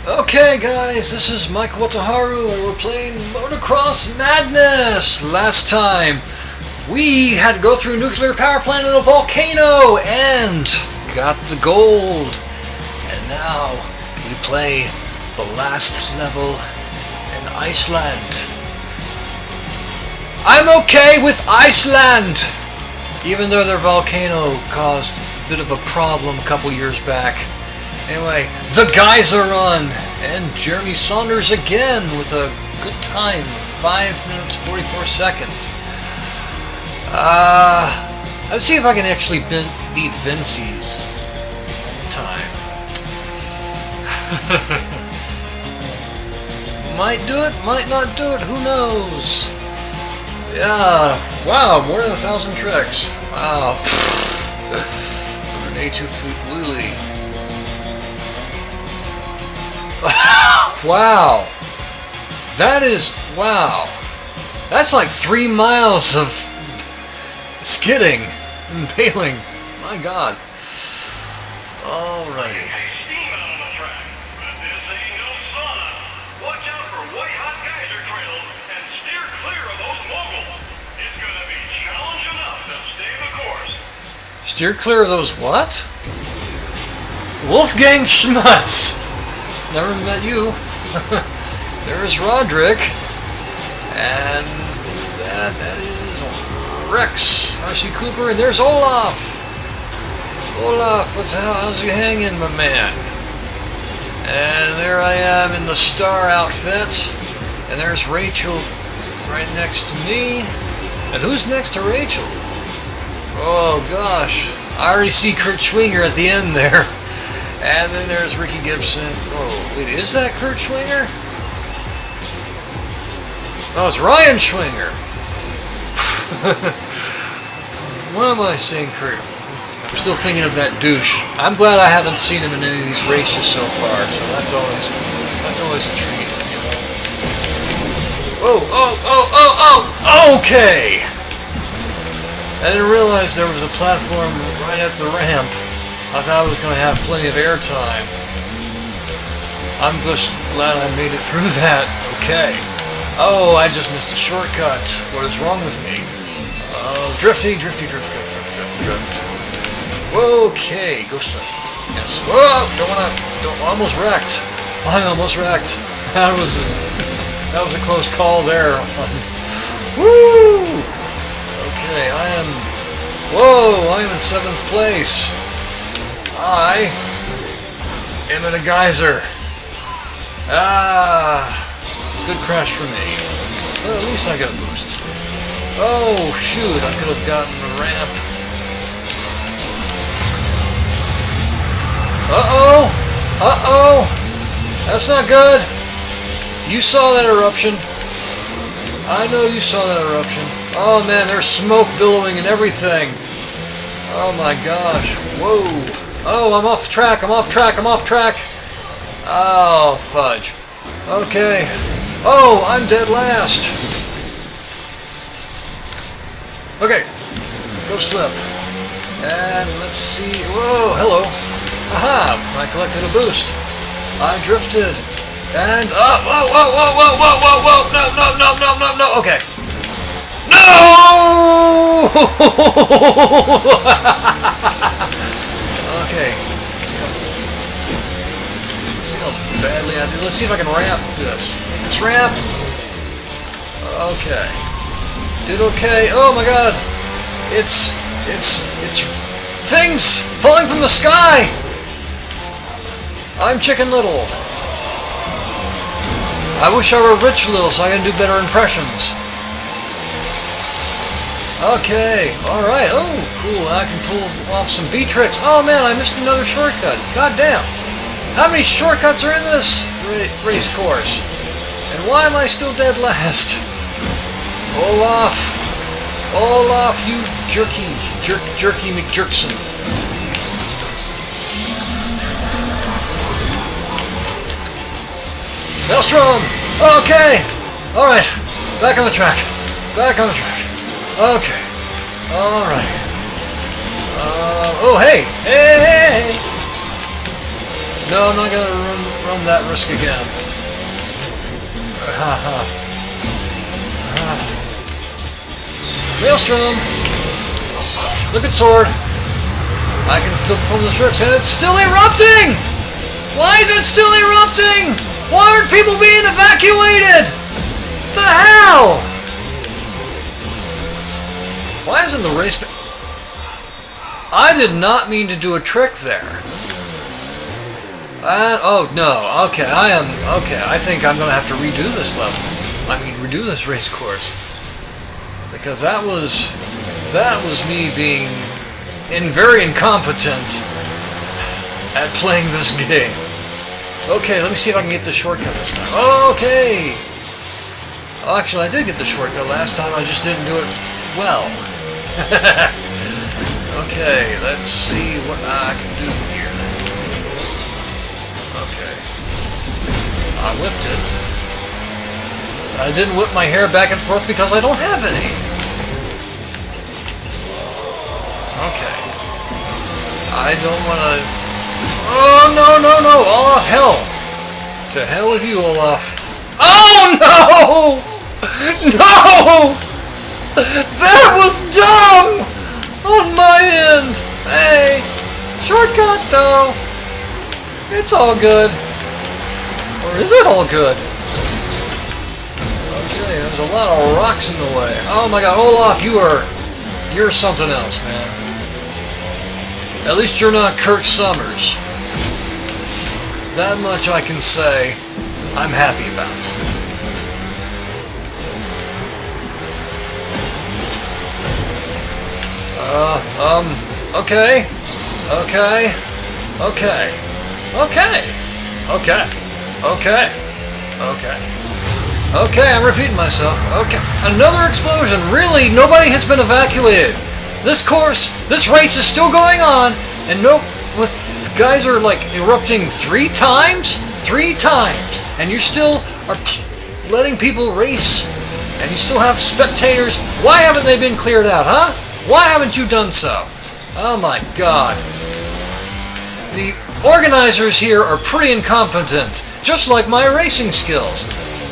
Okay guys, this is Mike Wataharu and we're playing Motocross Madness! Last time we had to go through a nuclear power plant and a volcano and got the gold. And now we play the last level in Iceland. I'm okay with Iceland! Even though their volcano caused a bit of a problem a couple years back. Anyway, the geyser run, and Jeremy Saunders again with a good time, 5 minutes 44 seconds. Let's see if I can actually beat Vincey's time. Might do it, might not do it, who knows? Yeah, wow, more than 1,000 tricks. Wow. 182 feet wheelie. Wow, that is, wow, that's like 3 miles of skidding and bailing, my god. Alrighty. Steam out on the track, but this ain't no sauna. Watch out for white hot geyser trails and steer clear of those moguls. It's gonna be challenge enough to stay the course. Steer clear of those what? Wolfgang Schmutz. Never met you. There's Roderick. And who's that? That is Rex. R.C. Cooper. And there's Olaf. Olaf, how's you hanging, my man? And there I am in the star outfit. And there's Rachel right next to me. And who's next to Rachel? Oh gosh. I already see Kurt Schwinger at the end there. And then there's Ricky Gibson. Oh, wait, is that Kurt Schwinger? Oh, it's Ryan Schwinger. What am I saying, Kurt? I'm still thinking of that douche. I'm glad I haven't seen him in any of these races so far, so that's always a treat. Okay! I didn't realize there was a platform right at the ramp. I thought I was going to have plenty of airtime. I'm just glad I made it through that. Okay. Oh, I just missed a shortcut. What is wrong with me? Oh, drifty. Okay, go straight. Yes. Whoa! Almost wrecked. I almost wrecked. That was a close call there. Woo! Okay, I am in 7th place. I am in a geyser. Good crash for me. Well, at least I got a boost. Oh, shoot, I could have gotten the ramp. Uh-oh. That's not good. You saw that eruption. I know you saw that eruption. Oh, man, there's smoke billowing and everything. Oh, my gosh. Whoa. Oh, I'm off track. Oh, fudge. Okay. Oh, I'm dead last. Okay. Go slip. And let's see. Whoa, hello. Aha, I collected a boost. I drifted. And, whoa. No. Okay. No! Okay. See how badly I did. Let's see if I can ramp this. This ramp. Okay. Did okay. Oh my god. It's things falling from the sky. I'm Chicken Little. I wish I were Rich Little so I can do better impressions. Okay, alright, oh, cool, I can pull off some beat tricks. Oh man, I missed another shortcut. God damn. How many shortcuts are in this race course? And why am I still dead last? Olaf, you jerky McJerkson. Maelstrom! Okay! Alright, back on the track. Okay. Alright. Oh, hey! No, I'm not gonna run that risk again. Maelstrom! Look at Sword! I can still perform the tricks, and it's still erupting! Why is it still erupting? Why aren't people being evacuated? What the hell? Why isn't the race... I did not mean to do a trick there. Oh, no. Okay, I think I'm going to have to redo this level. I mean, redo this race course. Because that was me being very incompetent at playing this game. Okay, let me see if I can get the shortcut this time. Okay! Oh, actually, I did get the shortcut last time, I just didn't do it well. Okay, let's see what I can do here. Okay. I whipped it. I didn't whip my hair back and forth because I don't have any. Okay. I don't want to... Oh, no! Olaf, hell! To hell with you, Olaf. Oh, no! No! That was dumb! On my end! Hey! Shortcut, though! It's all good. Or is it all good? Okay, there's a lot of rocks in the way. Oh my god, Olaf, you're something else, man. At least you're not Kirk Summers. That much I can say I'm happy about. Okay, I'm repeating myself. Okay, another explosion. Really, nobody has been evacuated. This race is still going on, and guys are like erupting 3 times? 3 times! And you still are letting people race, and you still have spectators. Why haven't they been cleared out, huh? Why haven't you done so? Oh my god. The organizers here are pretty incompetent, just like my racing skills.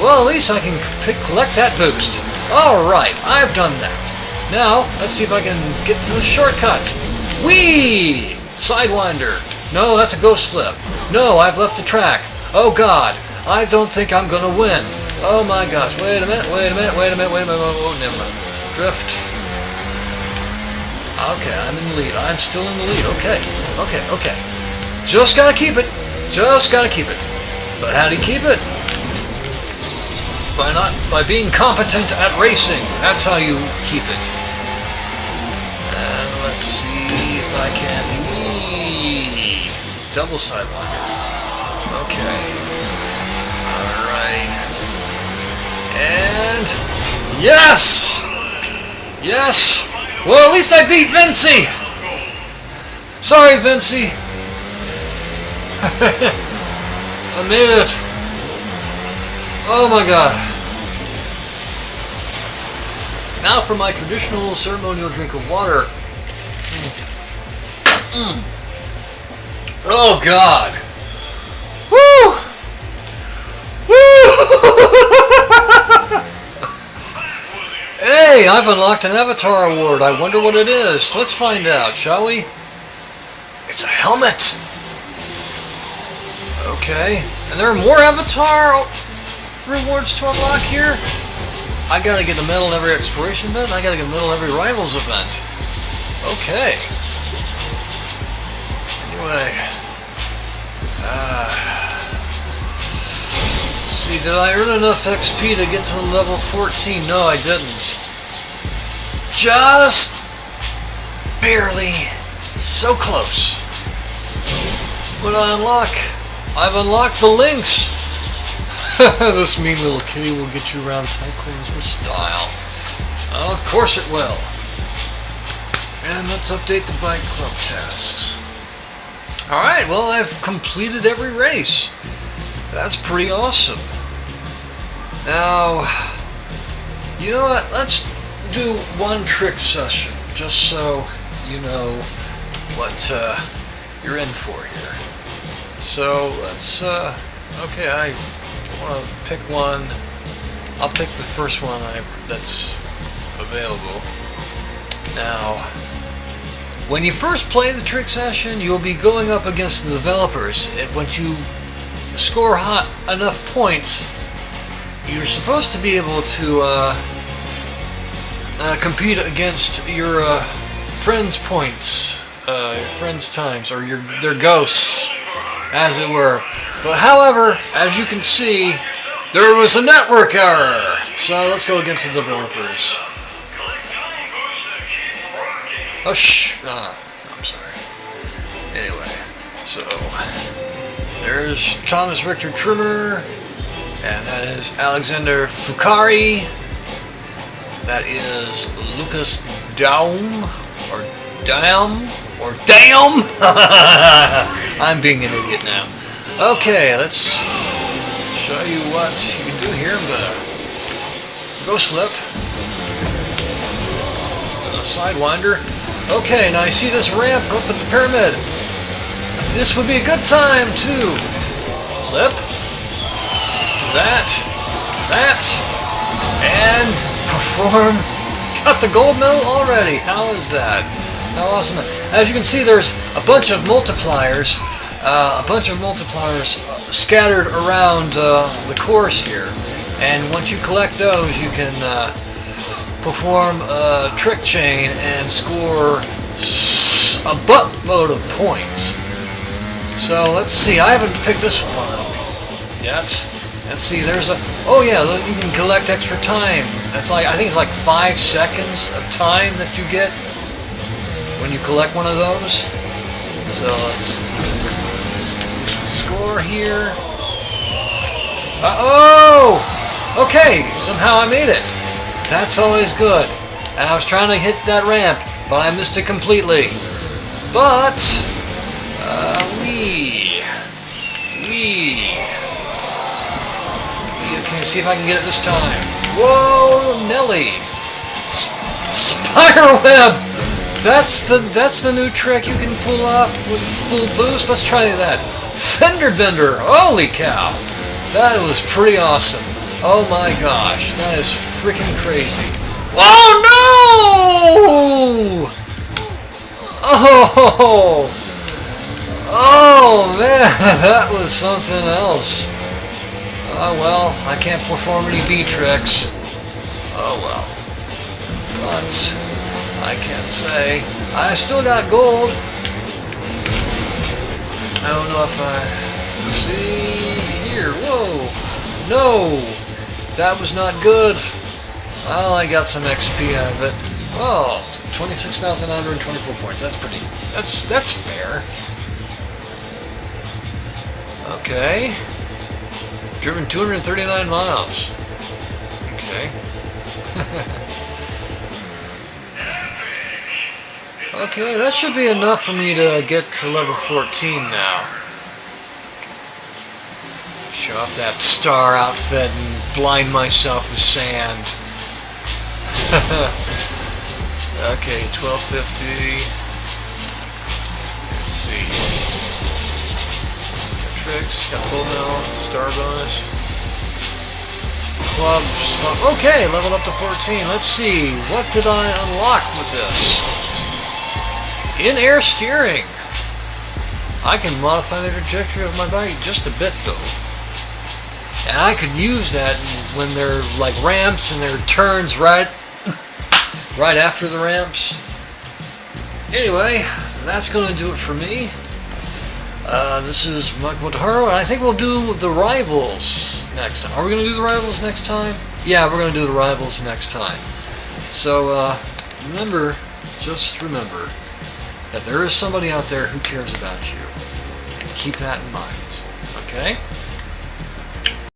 Well, at least I can collect that boost. Alright, I've done that. Now, let's see if I can get to the shortcut. Whee! Sidewinder. No, that's a ghost flip. No, I've left the track. Oh god, I don't think I'm gonna win. Oh my gosh, wait a minute. Oh, never mind. Drift. Okay, I'm in the lead. I'm still in the lead. Okay. Just gotta keep it. But how do you keep it? By being competent at racing. That's how you keep it. And let's see if I can... Double sidewinder. Okay. Alright. And... Yes! Well, at least I beat Vinci! Sorry, Vinci. I made it. Oh my god. Now for my traditional ceremonial drink of water. Oh god. Woo! Hey, I've unlocked an avatar award. I wonder what it is. Let's find out, shall we? It's a helmet. Okay. And there are more avatar rewards to unlock here? I gotta get a medal in every exploration event, I gotta get a medal in every rivals event. Okay. Anyway. Let's see, did I earn enough XP to get to level 14? No, I didn't. Just barely. So close. What did I unlock? I've unlocked the links. This mean little kitty will get you around tight corners with style. Oh, of course it will. And let's update the bike club tasks. Alright, well, I've completed every race. That's pretty awesome. Now, you know what? Let's do one trick session, just so you know what you're in for here. So, let's Okay, I want to pick one. I'll pick the first one that's available. Now, when you first play the trick session, you'll be going up against the developers. Once you score enough points, you're supposed to be able to compete against your friends' points, your friends' times, or their ghosts, as it were. But however, as you can see, there was a network error. So let's go against the developers. Oh, shh. I'm sorry. Anyway, so there's Thomas Richter Trimmer, and that is Alexander Fukari. That is Lucas Daum, or Dam. I'm being an idiot now. Okay, let's show you what you can do here. I'm gonna go slip. A sidewinder. Okay, now you see this ramp up at the pyramid. This would be a good time to flip. Do that. And perform. Got the gold medal already. How is that? How awesome. As you can see, there's a bunch of multipliers. Scattered around the course here. And once you collect those, you can perform a trick chain and score a buttload of points. So let's see, I haven't picked this one up yet. Let's see, there's a, oh yeah, you can collect extra time. That's like, I think it's like 5 seconds of time that you get when you collect one of those. So let's score here. Uh-oh! Okay, somehow I made it. That's always good. And I was trying to hit that ramp, but I missed it completely. But, can you see if I can get it this time? Whoa, Nelly! Spiderweb! That's the new trick you can pull off with full boost. Let's try that. Fender bender! Holy cow! That was pretty awesome. Oh my gosh, that is freaking crazy. Oh no! Oh man, that was something else. Oh well, I can't perform any B tricks. Oh well. But I can't say. I still got gold. I don't know if let's see here. Whoa. No! That was not good. Well, I got some XP out of it. Oh, 26,924 points. That's pretty. That's fair. Okay. Driven 239 miles. Okay. Okay, that should be enough for me to get to level 14 now. Show off that star outfit and blind myself with sand. Okay, 1250. Let's see. Got tricks, got full mill, star bonus. Club spot. Okay, leveled up to 14. Let's see. What did I unlock with this? In-air steering. I can modify the trajectory of my bike just a bit though. And I could use that when they're like ramps and there are turns right after the ramps. Anyway, that's going to do it for me. This is Michael Motaharo, and I think we'll do the rivals next time. Are we going to do the rivals next time? Yeah, we're going to do the rivals next time. So, just remember that there is somebody out there who cares about you. And keep that in mind. Okay?